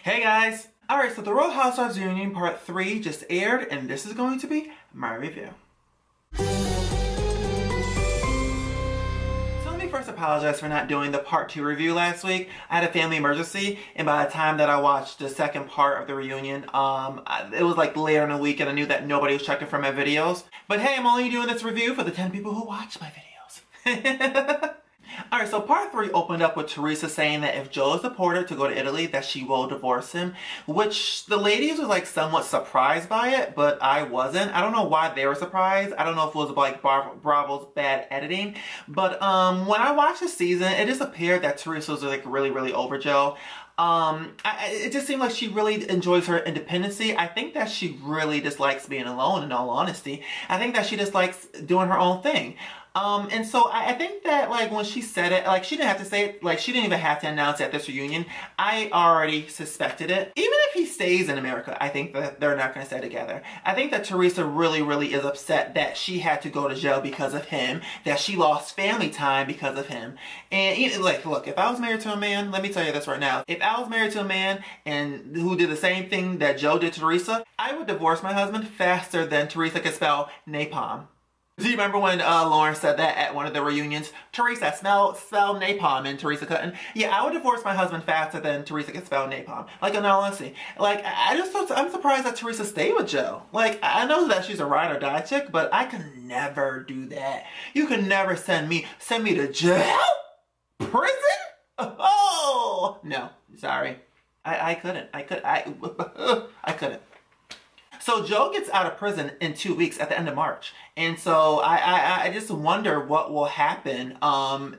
Hey guys! Alright, so the Real Housewives Reunion Part 3 just aired, and this is going to be my review. So let me first apologize for not doing the Part 2 review last week. I had a family emergency, and by the time that I watched the second part of the reunion, it was like later in the week, and I knew that nobody was checking for my videos. But hey, I'm only doing this review for the 10 people who watch my videos. Alright, so part 3 opened up with Teresa saying that if Joe is deported to go to Italy, that she will divorce him, which the ladies were like somewhat surprised by it, but I wasn't. I don't know why they were surprised. I don't know if it was like Bravo's bad editing, but when I watched the season, it just appeared that Teresa was like really over Joe. It just seemed like she really enjoys her independency. I think that she really dislikes being alone, in all honesty. I think that she just likes doing her own thing. And so I think that, like, when she said it, like, she didn't have to say it, like, she didn't even have to announce it at this reunion. I already suspected it. Even if he stays in America, I think that they're not going to stay together. I think that Teresa really is upset that she had to go to jail because of him, that she lost family time because of him. And, like, look, if I was married to a man, let me tell you this right now. If I was married to a man and who did the same thing that Joe did to Teresa, I would divorce my husband faster than Teresa could spell napalm. Do you remember when Lauren said that at one of the reunions? Teresa, spell napalm, and Teresa couldn't? Yeah, I would divorce my husband faster than Teresa could spell napalm. Like, in all honesty. Like, I'm surprised that Teresa stayed with Joe. Like, I know that she's a ride or die chick, but I could never do that. You could never send me to jail? Prison? Oh! No, sorry. I couldn't. I couldn't. So Joe gets out of prison in 2 weeks at the end of March. And so I just wonder what will happen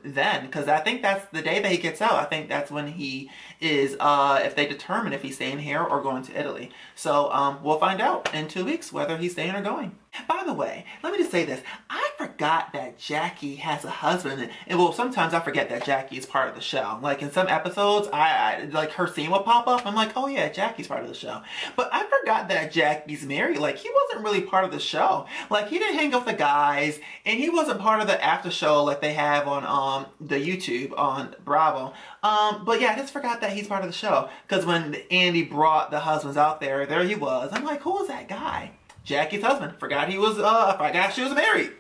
then. Because I think that's the day that he gets out. I think that's when he is, if they determine if he's staying here or going to Italy. So we'll find out in 2 weeks whether he's staying or going. By the way, let me just say this. I forgot that Jackie has a husband. And well, sometimes I forget that Jackie is part of the show. Like in some episodes, I like her scene will pop up. I'm like, oh yeah, Jackie's part of the show. But I forgot that Jackie's married. Like he wasn't really part of the show. Like he didn't hang out with the guys. And he wasn't part of the after show like they have on the YouTube on Bravo. But yeah, I just forgot that he's part of the show. Because when Andy brought the husbands out there he was. I'm like, who is that guy? Jackie's husband. Forgot she was married.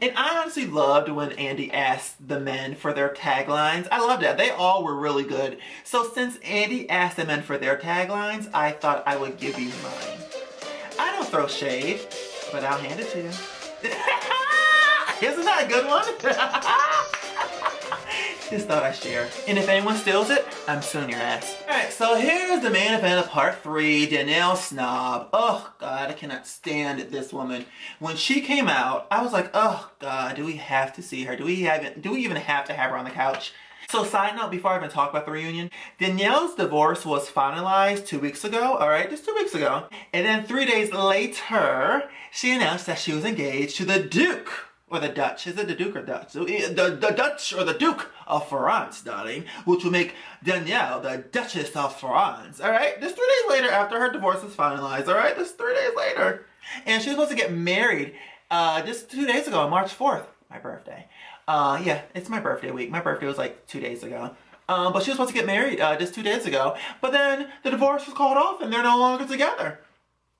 And I honestly loved when Andy asked the men for their taglines. I loved that. They all were really good. So since Andy asked the men for their taglines, I thought I would give you mine. I don't throw shade, but I'll hand it to you. Isn't that a good one? Just thought I'd share. And if anyone steals it, I'm suing your ass. Alright, so here's the main event of part 3, Danielle Staub. Oh god, I cannot stand this woman. When she came out, I was like, oh god, do we have to see her? Do we even have to have her on the couch? So side note, before I even talk about the reunion, Danielle's divorce was finalized 2 weeks ago, alright, just 2 weeks ago. And then 3 days later, she announced that she was engaged to the Duke. Or the Dutch. Is it the Duke or Dutch? The Dutch or the Duke of France, darling. Which will make Danielle the Duchess of France. Alright? Just 3 days later after her divorce is finalized. Alright? Just 3 days later. And she was supposed to get married just 2 days ago, March 4th. My birthday. Yeah, it's my birthday week. My birthday was like 2 days ago. But she was supposed to get married just 2 days ago. But then the divorce was called off and they're no longer together.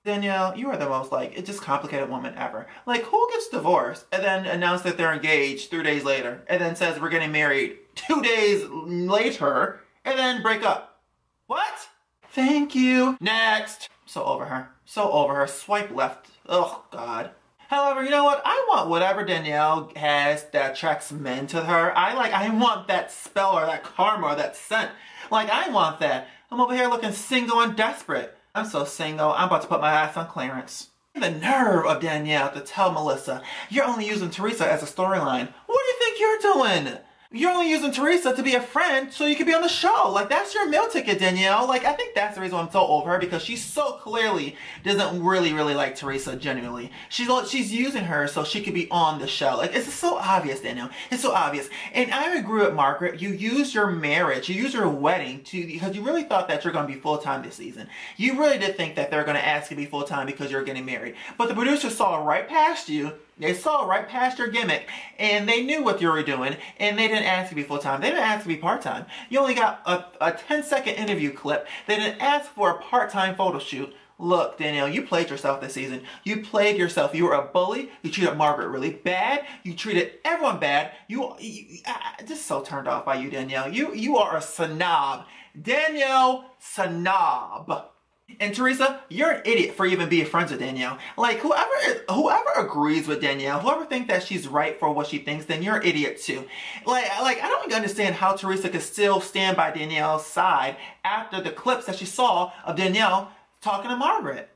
Danielle, you are the most, like, it's just complicated woman ever. Like, who gets divorced and then announce that they're engaged 3 days later and then says we're getting married 2 days later and then break up? What? Thank you. Next. So over her. So over her. Swipe left. Oh, God. However, you know what? I want whatever Danielle has that attracts men to her. I want that spell or that karma or that scent. Like, I want that. I'm over here looking single and desperate. I'm so single, I'm about to put my ass on clearance. The nerve of Danielle to tell Melissa, you're only using Teresa as a storyline. What do you think you're doing? You're only using Teresa to be a friend so you can be on the show. Like, that's your meal ticket, Danielle. Like, I think that's the reason why I'm so over her, because she so clearly doesn't really like Teresa, genuinely. She's using her so she could be on the show. Like, it's so obvious, Danielle. It's so obvious. And I agree with Margaret. You used your marriage, you used your wedding because you really thought that you're going to be full-time this season. You really did think that they're going to ask you to be full-time because you're getting married. But the producers saw right past you They saw right past your gimmick, and they knew what you were doing, and they didn't ask you to be full-time. They didn't ask to be part-time. You only got a 10-second interview clip. They didn't ask for a part-time photo shoot. Look, Danielle, you played yourself this season. You played yourself. You were a bully. You treated Margaret really bad. You treated everyone bad. I'm just so turned off by you, Danielle. You are a snob. Danielle, snob. And Teresa, you're an idiot for even being friends with Danielle. Like, whoever agrees with Danielle, whoever thinks that she's right for what she thinks, then you're an idiot too. Like I don't even understand how Teresa could still stand by Danielle's side after the clips that she saw of Danielle talking to Margaret.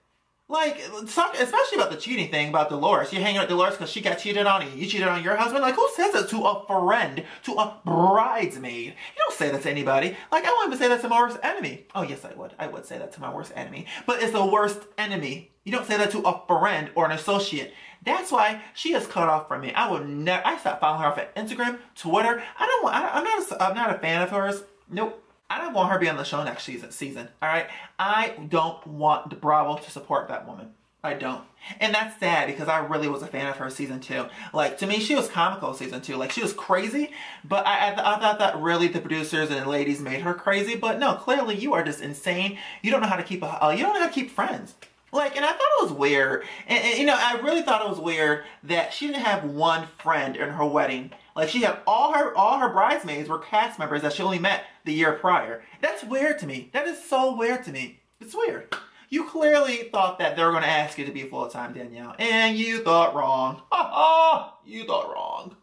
Like, especially about the cheating thing about Dolores. You're hanging with Dolores because she got cheated on and you cheated on your husband. Like, who says that to a friend, to a bridesmaid? You don't say that to anybody. Like, I wouldn't even say that to my worst enemy. Oh, yes, I would. I would say that to my worst enemy. But it's the worst enemy. You don't say that to a friend or an associate. That's why she is cut off from me. I stopped following her off at Instagram, Twitter. I'm not a fan of hers. Nope. I don't want her to be on the show next season, all right? I don't want Bravo to support that woman. I don't. And that's sad because I really was a fan of her season 2. Like, to me, she was comical season 2. Like, she was crazy, but I thought that really the producers and the ladies made her crazy. But no, clearly you are just insane. You don't know how to keep you don't know how to keep friends. Like, and I thought it was weird. And you know, I really thought it was weird that she didn't have one friend in her wedding. Like, she had all her bridesmaids were cast members that she only met the year prior. That's weird to me. That is so weird to me. It's weird. You clearly thought that they were going to ask you to be full-time, Danielle. And you thought wrong. You thought wrong.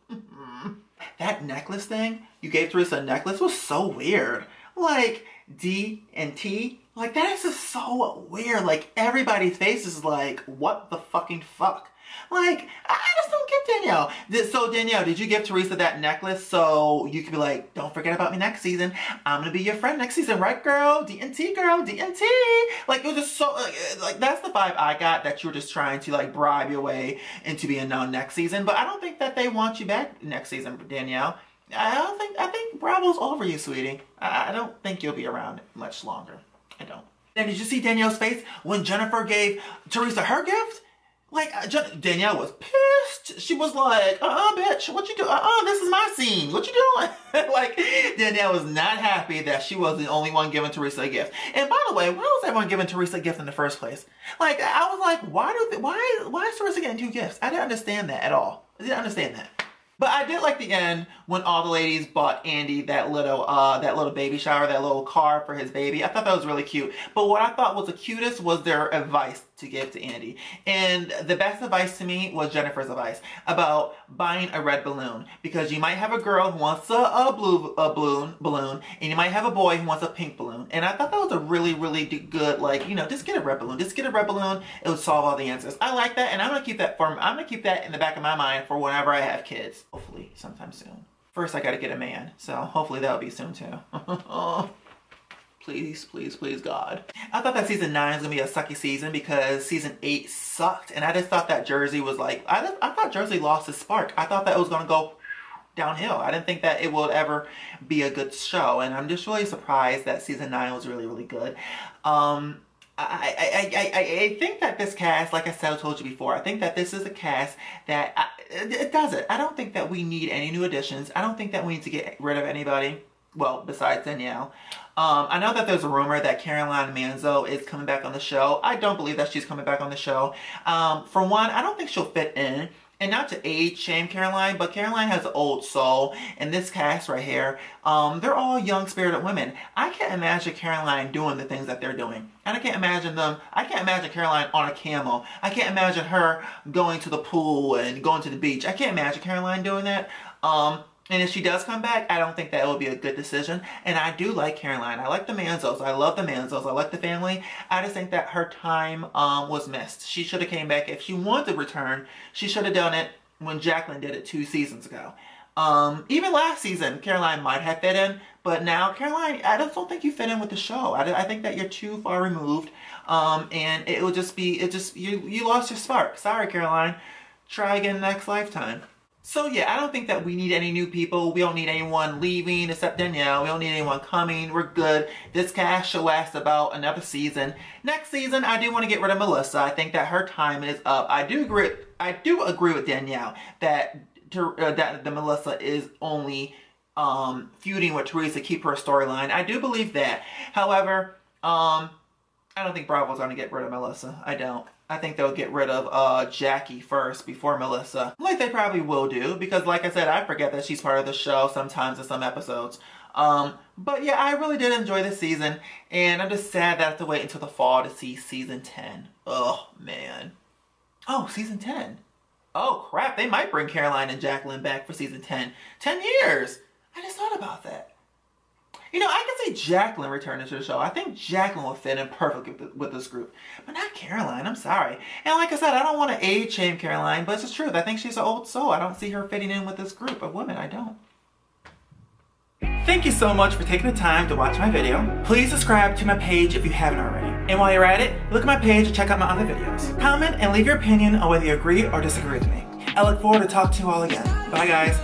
That necklace thing you gave Teresa a necklace was so weird. Like, D and T. Like, that is just so weird. Like, everybody's face is like, what the fucking fuck? Like, I just don't get Danielle. So, Danielle, did you give Teresa that necklace so you could be like, don't forget about me next season. I'm going to be your friend next season, right, girl? D&T, girl, D&T. Like, it was just so, like, that's the vibe I got, that you were just trying to, like, bribe your way into being known next season. But I don't think that they want you back next season, Danielle. I think Bravo's over you, sweetie. I don't think you'll be around much longer. I don't. Then did you see Danielle's face when Jennifer gave Teresa her gift? Like, Danielle was pissed. She was like, bitch, what you do? This is my scene. What you doing? Like, Danielle was not happy that she was the only one giving Teresa a gift. And by the way, why was everyone giving Teresa a gift in the first place? Like, I was like, why is Teresa getting 2 gifts? I didn't understand that at all. I didn't understand that. But I did like the end when all the ladies bought Andy that little baby shower, that little car for his baby. I thought that was really cute. But what I thought was the cutest was their advice to give to Andy. And the best advice to me was Jennifer's advice about buying a red balloon. Because you might have a girl who wants a blue balloon, and you might have a boy who wants a pink balloon. And I thought that was a really, really good, like, you know, just get a red balloon. Just get a red balloon. It would solve all the answers. I like that, and I'm gonna keep that in the back of my mind for whenever I have kids. Hopefully, sometime soon. First, I gotta get a man. So hopefully that'll be soon too. Please, please, please, God. I thought that season 9 was gonna be a sucky season because season 8 sucked. And I just thought that Jersey was like, I thought Jersey lost its spark. I thought that it was gonna go downhill. I didn't think that it would ever be a good show. And I'm just really surprised that season 9 was really, really good. I think that this cast, like I said, I told you before, I think that this is a cast that, it does it. I don't think that we need any new additions. I don't think that we need to get rid of anybody. Well, besides Danielle. I know that there's a rumor that Caroline Manzo is coming back on the show. I don't believe that she's coming back on the show. For one, I don't think she'll fit in. And not to age shame Caroline, but Caroline has an old soul. And this cast right here, they're all young spirited women. I can't imagine Caroline doing the things that they're doing. And I can't imagine Caroline on a camel. I can't imagine her going to the pool and going to the beach. I can't imagine Caroline doing that. And if she does come back, I don't think that it will be a good decision. And I do like Caroline. I like the Manzos. I love the Manzos. I like the family. I just think that her time was missed. She should have came back. If she wanted to return, she should have done it when Jacqueline did it 2 seasons ago. Even last season, Caroline might have fit in. But now, Caroline, I just don't think you fit in with the show. I think that you're too far removed. And it would just be, you lost your spark. Sorry, Caroline. Try again next lifetime. So yeah, I don't think that we need any new people. We don't need anyone leaving except Danielle. We don't need anyone coming. We're good. This cast should last about another season. Next season, I do want to get rid of Melissa. I think that her time is up. I do agree with Danielle that the Melissa is only feuding with Teresa to keep her storyline. I do believe that. However, I don't think Bravo's going to get rid of Melissa. I don't. I think they'll get rid of Jackie first before Melissa. Like they probably will do, because like I said, I forget that she's part of the show sometimes in some episodes. But yeah, I really did enjoy this season, and I'm just sad that I have to wait until the fall to see season 10. Oh, man. Oh, season 10. Oh, crap. They might bring Caroline and Jacqueline back for season 10. 10 years. I just thought about that. You know, I can see Jacqueline returning to the show. I think Jacqueline will fit in perfectly with this group. But not Caroline, I'm sorry. And like I said, I don't want to age shame Caroline, but it's the truth. I think she's an old soul. I don't see her fitting in with this group of women. I don't. Thank you so much for taking the time to watch my video. Please subscribe to my page if you haven't already. And while you're at it, look at my page and check out my other videos. Comment and leave your opinion on whether you agree or disagree with me. I look forward to talking to you all again. Bye, guys.